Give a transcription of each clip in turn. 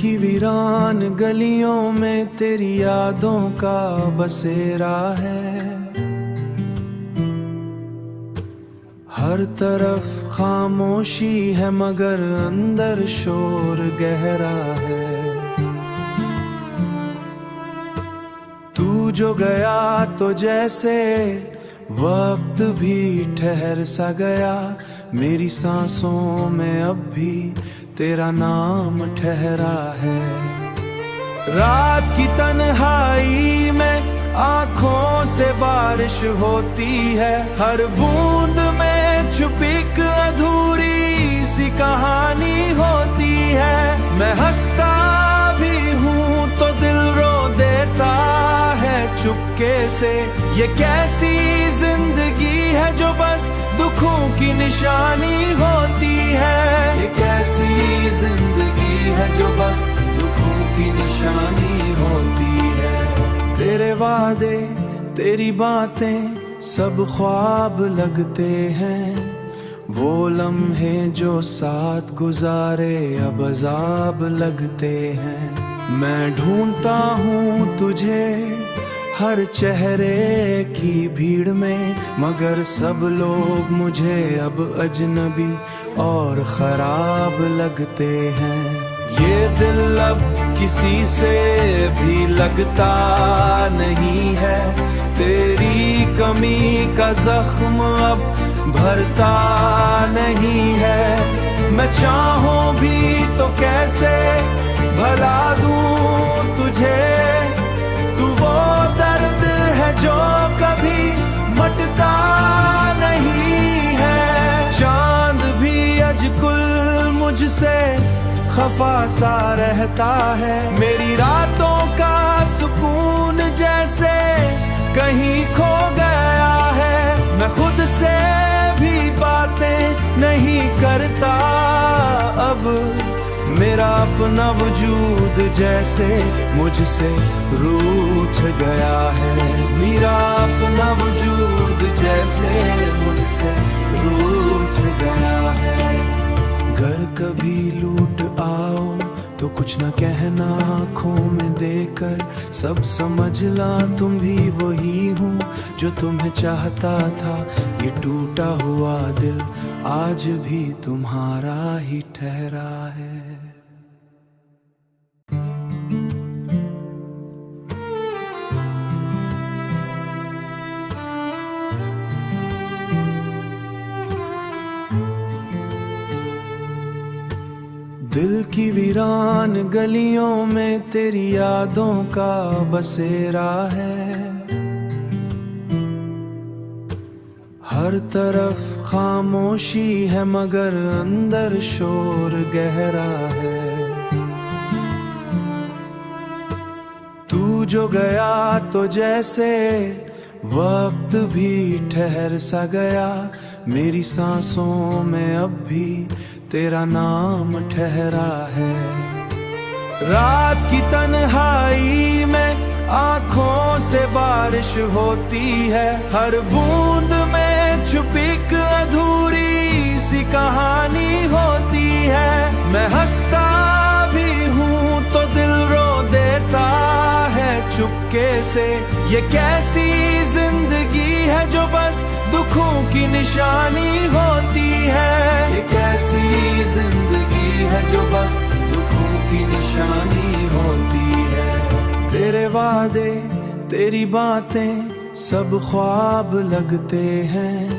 की वीरान गलियों में तेरी यादों का बसेरा है। हर तरफ खामोशी है मगर अंदर शोर गहरा है। तू जो गया तो जैसे वक्त भी ठहर सा गया, मेरी सांसों में अब भी तेरा नाम ठहरा है। रात की तन्हाई में आंखों से बारिश होती है, हर बूंद में छुपी एक अधूरी सी कहानी होती है। मैं हंसता भी हूँ तो दिल रो देता है चुपके से। ये कैसी जिंदगी है जो बस दुखों की निशानी होती है। ये कैसी जिंदगी है जो बस दुखों की निशानी होती है। तेरे वादे तेरी बातें सब ख्वाब लगते हैं, वो लम्हे जो साथ गुजारे अब अज़ाब लगते हैं। मैं ढूंढता हूँ तुझे हर चेहरे की भीड़ में, मगर सब लोग मुझे अब अजनबी और खराब लगते हैं। ये दिल अब किसी से भी लगता नहीं है, तेरी कमी का जख्म अब भरता नहीं है। मैं चाहूं भी तो कैसे भला दूं तुझे, तू वो दर्द है जो कभी मटता नहीं है। चांद भी अजकुल मुझसे खफा सा रहता है, मेरी रातों का सुकून जैसे कहीं खो गया है। मैं खुद से भी बातें नहीं करता अब, मेरा अपना वजूद जैसे मुझसे रूठ गया है। मेरा अपना वजूद जैसे मुझसे रूठ गया है। घर कभी लूट आओ तो कुछ न कहना आँखों में देकर, सब समझ ला तुम भी वही हूँ जो तुम्हें चाहता था। ये टूटा हुआ दिल आज भी तुम्हारा ही ठहरा है। दिल की वीरान गलियों में तेरी यादों का बसेरा है। हर तरफ खामोशी है मगर अंदर शोर गहरा है। तू जो गया तो जैसे वक्त भी ठहर सा गया, मेरी सांसों में अब भी तेरा नाम ठहरा है। रात की तन्हाई में आंखों से बारिश होती है, हर बूंद में छुपी एक अधूरी सी कहानी होती है। मैं हंसता भी हूँ तो दिल रो देता है चुपके से। ये कैसी जिंदगी है जो बस दुखों की निशानी होती है। ये कैसी जिंदगी है जो बस दुखों की निशानी होती है। तेरे वादे तेरी बातें सब ख्वाब लगते हैं,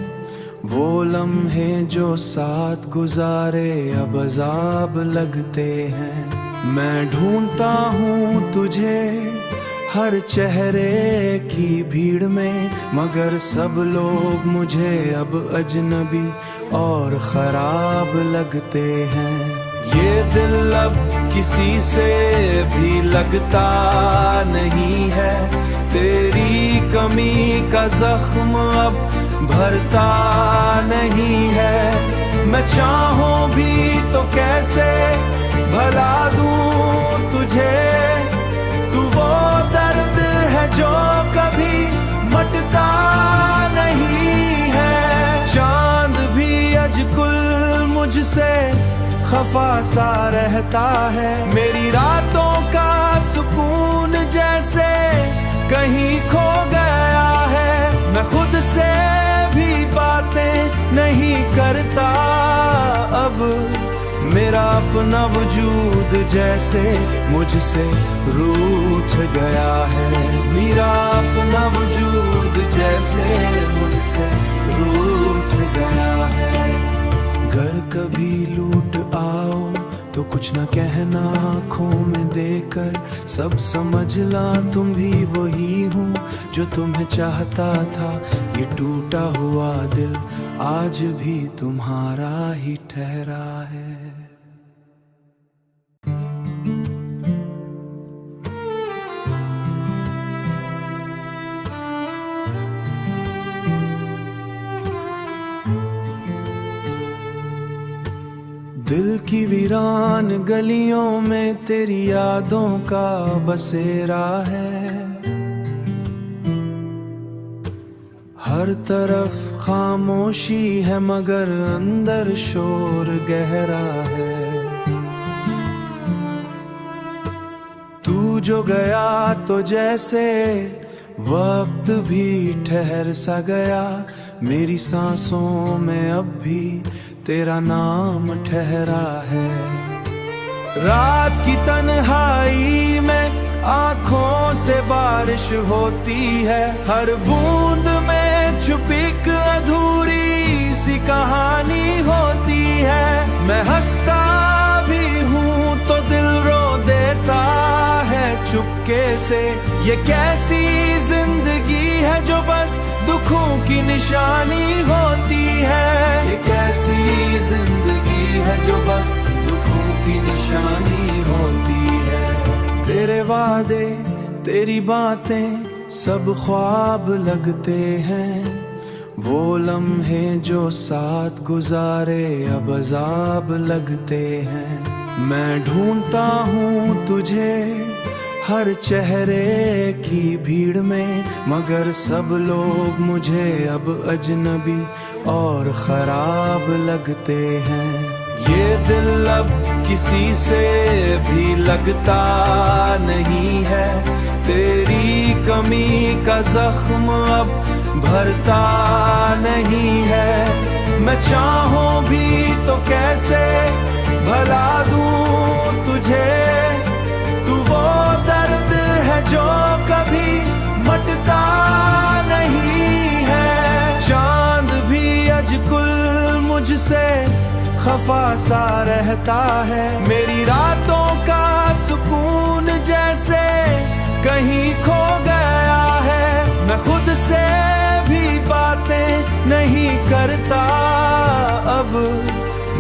वो लम्हे जो साथ गुजारे अब अज़ाब लगते हैं। मैं ढूंढता हूँ तुझे हर चेहरे की भीड़ में, मगर सब लोग मुझे अब अजनबी और खराब लगते हैं। ये दिल अब किसी से भी लगता नहीं है, तेरी कमी का जख्म अब भरता नहीं है। मैं चाहूं भी तो कैसे भला दूं तुझे, तू वो दर्द है जो कभी मटता नहीं है। चांद भी अजकुल मुझसे खफा सा रहता है। मेरी रातों का सुकून जैसे कहीं खो गया है। मैं खुद से भी बातें नहीं करता अब। मेरा अपना वजूद जैसे मुझसे रूठ गया है। मेरा अपना वजूद जैसे मुझसे रूठ गया है। घर कभी लूट आओ तो कुछ न कहना आँखों में देकर। सब समझ ला तुम भी वही हूँ जो तुम्हें चाहता था। ये टूटा हुआ दिल आज भी तुम्हारा ही ठहरा है। दिल की वीरान गलियों में तेरी यादों का बसेरा है। हर तरफ खामोशी है मगर अंदर शोर गहरा है। तू जो गया तो जैसे वक्त भी ठहर सा गया। मेरी सांसों में अब भी तेरा नाम ठहरा है। रात की तन्हाई में आँखों से बारिश होती है। हर बूंद में छुपी एक अधूरी सी कहानी होती है। मैं हंसता भी हूँ तो दिल रो देता है चुपके से। ये कैसी जिंदगी है जो बस दुखों की निशानी होती है। ये कैसी जिंदगी है जो बस दुखों की निशानी होती है। तेरे वादे तेरी बातें सब ख्वाब लगते हैं। वो लम्हे जो साथ गुजारे अब अज़ाब लगते हैं। मैं ढूंढता हूँ तुझे हर चेहरे की भीड़ में मगर सब लोग मुझे अब अजनबी और खराब लगते हैं। ये दिल अब किसी से भी लगता नहीं है। तेरी कमी का जख्म अब भरता नहीं है। मैं चाहूं भी तो कैसे भला दूं तुझे। तू वो दर्द है जो कभी मटता नहीं है। चांद भी अजकुल मुझसे खफा सा रहता है। मेरी रातों का सुकून जैसे कहीं खो गया है। मैं खुद से भी बातें नहीं करता अब।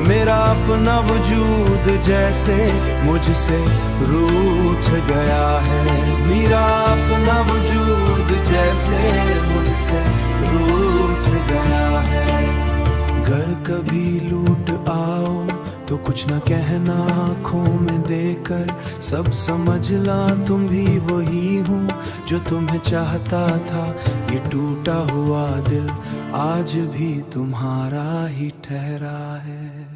मेरा अपना वजूद जैसे मुझसे रूठ गया है। मेरा अपना वजूद जैसे मुझसे रूठ गया है। घर कभी लूट आओ तो कुछ न कहना आँखों में देकर। सब समझ ला तुम भी वही हूँ जो तुम्हें चाहता था। ये टूटा हुआ दिल आज भी तुम्हारा ही ठहरा है।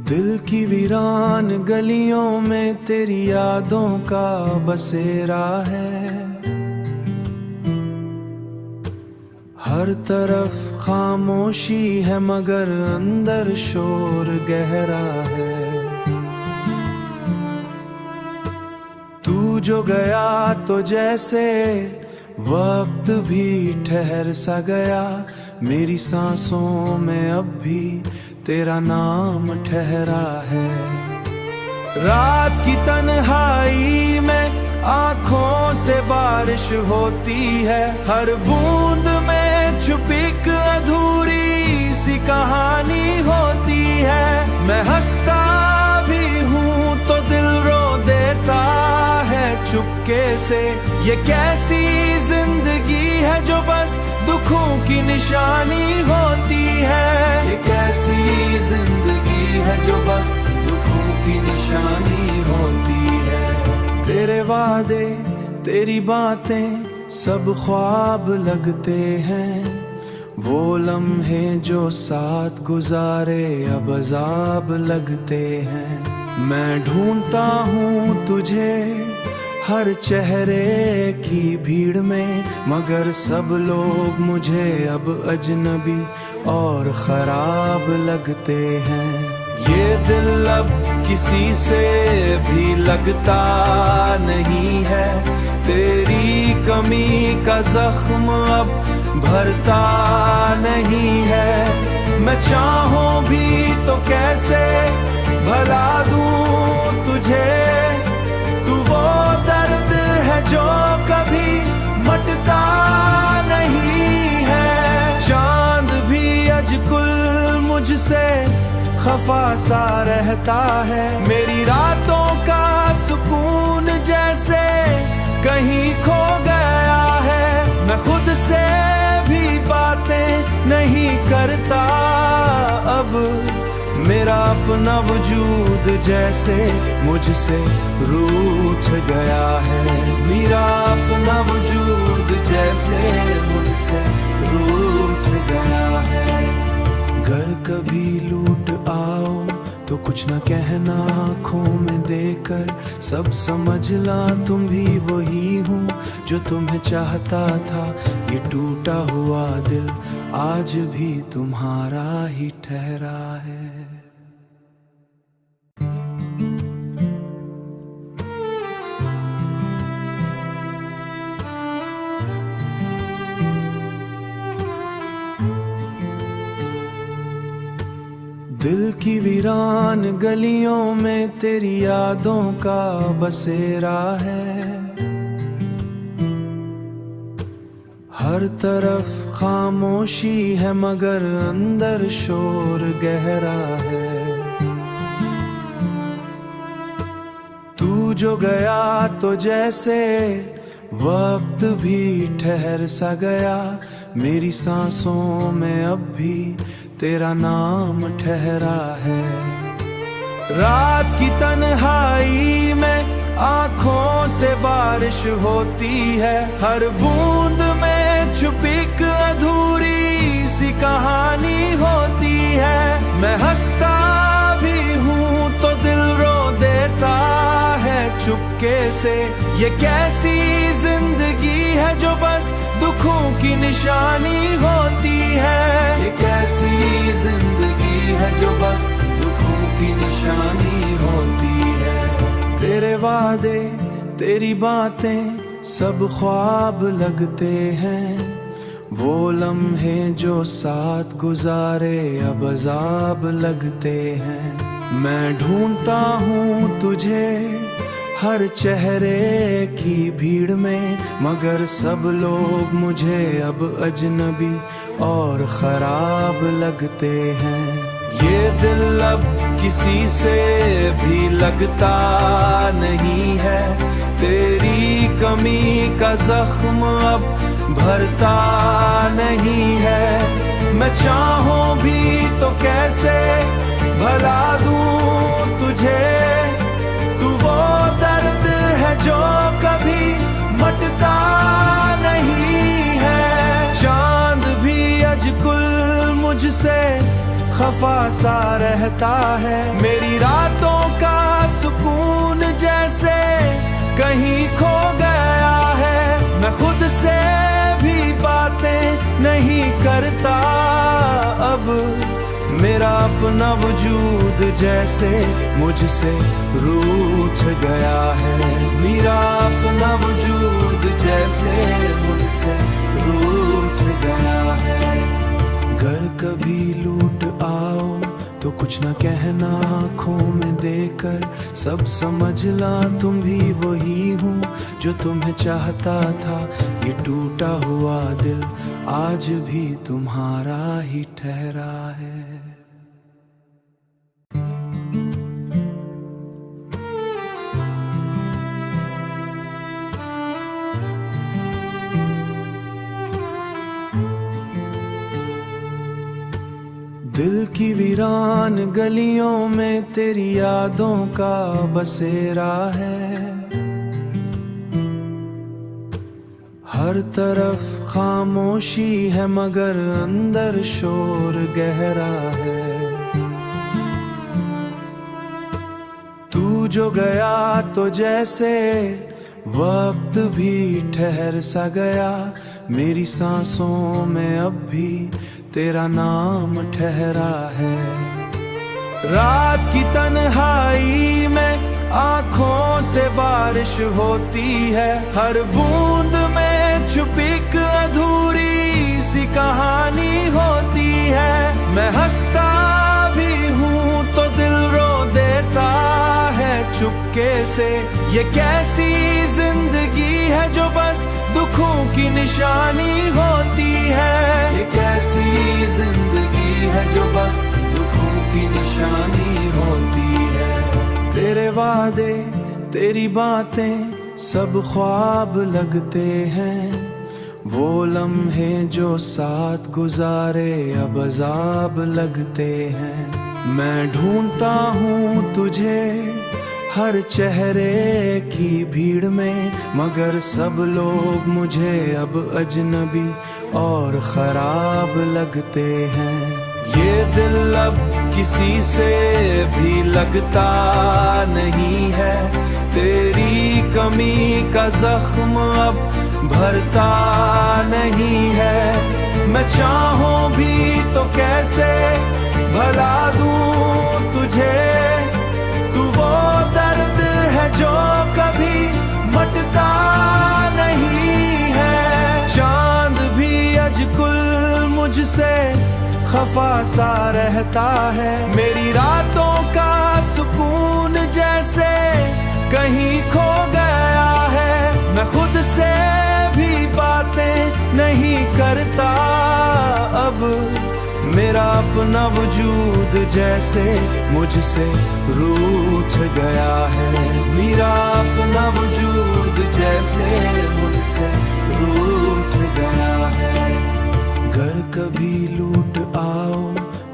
दिल की वीरान गलियों में तेरी यादों का बसेरा है। हर तरफ खामोशी है मगर अंदर शोर गहरा है। तू जो गया तो जैसे वक्त भी ठहर सा गया। मेरी सांसों में अब भी तेरा नाम ठहरा है। रात की तन्हाई में आँखों से बारिश होती है। हर बूंद में छुपी एक अधूरी सी कहानी होती है। मैं हंसता भी हूँ तो दिल रो देता है चुपके से। ये कैसी जिंदगी है जो बस दुखों की निशानी होती है। ये कैसी जिंदगी है जो बस दुखों की निशानी होती है। तेरे वादे तेरी बातें सब ख्वाब लगते हैं, वो लम्हे जो साथ गुजारे अब अज़ाब लगते हैं। मैं ढूंढता हूँ तुझे हर चेहरे की भीड़ में, मगर सब लोग मुझे अब अजनबी और खराब लगते हैं। ये दिल अब किसी से भी लगता नहीं है, तेरी कमी का जख्म अब भरता नहीं है। मैं चाहूं भी तो कैसे भला दूं तुझे, तू वो दर्द है जो कभी मटता नहीं है। चांद भी अजकुल मुझसे खफा सा रहता है, मेरी रातों का सुकून जैसे कहीं खो गया है। मैं खुद से भी बातें नहीं करता अब, मेरा अपना वजूद जैसे मुझसे रूठ गया है। मेरा अपना वजूद जैसे मुझसे रूठ गया है। अगर कभी लूट आओ तो कुछ न कहना आँखों में देकर, सब समझ ला तुम भी वही हो जो तुम्हें चाहता था। ये टूटा हुआ दिल आज भी तुम्हारा ही ठहरा है। दिल की वीरान गलियों में तेरी यादों का बसेरा है, हर तरफ खामोशी है मगर अंदर शोर गहरा है। तू जो गया तो जैसे वक्त भी ठहर सा गया, मेरी सांसों में अब भी तेरा नाम ठहरा है। रात की तन्हाई में आँखों से बारिश होती है, हर बूंद में छुपी एक अधूरी सी कहानी होती है। मैं हंसता भी हूँ तो दिल रो देता है चुपके से, ये कैसी जिंदगी है जो बस दुखों की निशानी होती है। ये कैसी जिंदगी है जो बस दुखों की निशानी होती है। तेरे वादे तेरी बातें सब ख्वाब लगते हैं, वो लम्हे जो साथ गुजारे अब अज़ाब लगते हैं। मैं ढूंढता हूँ तुझे हर चेहरे की भीड़ में, मगर सब लोग मुझे अब अजनबी और खराब लगते हैं। ये दिल अब किसी से भी लगता नहीं है, तेरी कमी का जख्म अब भरता नहीं है। मैं चाहूं भी तो कैसे भला दूं तुझे, तू वो दर्द है जो कभी मटता नहीं है। चांद भी अजकुल मुझसे खफा सा रहता है, मेरी रातों का सुकून जैसे कहीं खो गया है। मैं खुद से भी बातें नहीं करता अब, मेरा अपना वजूद जैसे मुझसे रूठ गया है। मेरा अपना वजूद जैसे मुझसे रूठ गया है। अगर कभी लूट आओ तो कुछ न कहना आँखों में देकर, सब समझ ला तुम भी वही हो जो तुम्हें चाहता था। ये टूटा हुआ दिल आज भी तुम्हारा ही ठहरा है। दिल की वीरान गलियों में तेरी यादों का बसेरा है। हर तरफ खामोशी है मगर अंदर शोर गहरा है। तू जो गया तो जैसे वक्त भी ठहर सा गया, मेरी सांसों में अब भी तेरा नाम ठहरा है। रात की तन्हाई में आंखों से बारिश होती है, हर बूंद में छुपी एक अधूरी सी कहानी होती है। मैं हंसता भी हूँ तो दिल रो देता है चुपके से। ये कैसी जिंदगी है जो बस दुखों की निशानी होती है। ये कैसी जिंदगी है जो बस दुखों की निशानी होती है। तेरे वादे तेरी बातें सब ख्वाब लगते हैं, वो लम्हे जो साथ गुजारे अब अज़ाब लगते हैं। मैं ढूंढता हूँ तुझे हर चेहरे की भीड़ में, मगर सब लोग मुझे अब अजनबी और खराब लगते हैं। ये दिल अब किसी से भी लगता नहीं है, तेरी कमी का जख्म अब भरता नहीं है। मैं चाहूं भी तो कैसे भला दूं तुझे, तू वो दर्द है जो कभी मटता नहीं है। चांद भी अजकुल मुझसे खफा सा रहता है, मेरी रातों का सुकून जैसे कहीं खो गया है। मैं खुद से भी बातें नहीं करता अब, मेरा अपना वजूद जैसे मुझसे रूठ गया है। मेरा अपना वजूद जैसे मुझसे रूठ गया है। घर कभी लूट आओ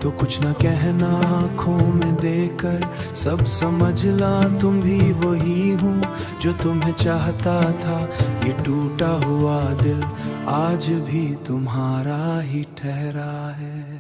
तो कुछ न कहना आँखों में देकर, सब समझला तुम भी वही हूँ जो तुम्हें चाहता था। ये टूटा हुआ दिल आज भी तुम्हारा ही ठहरा है।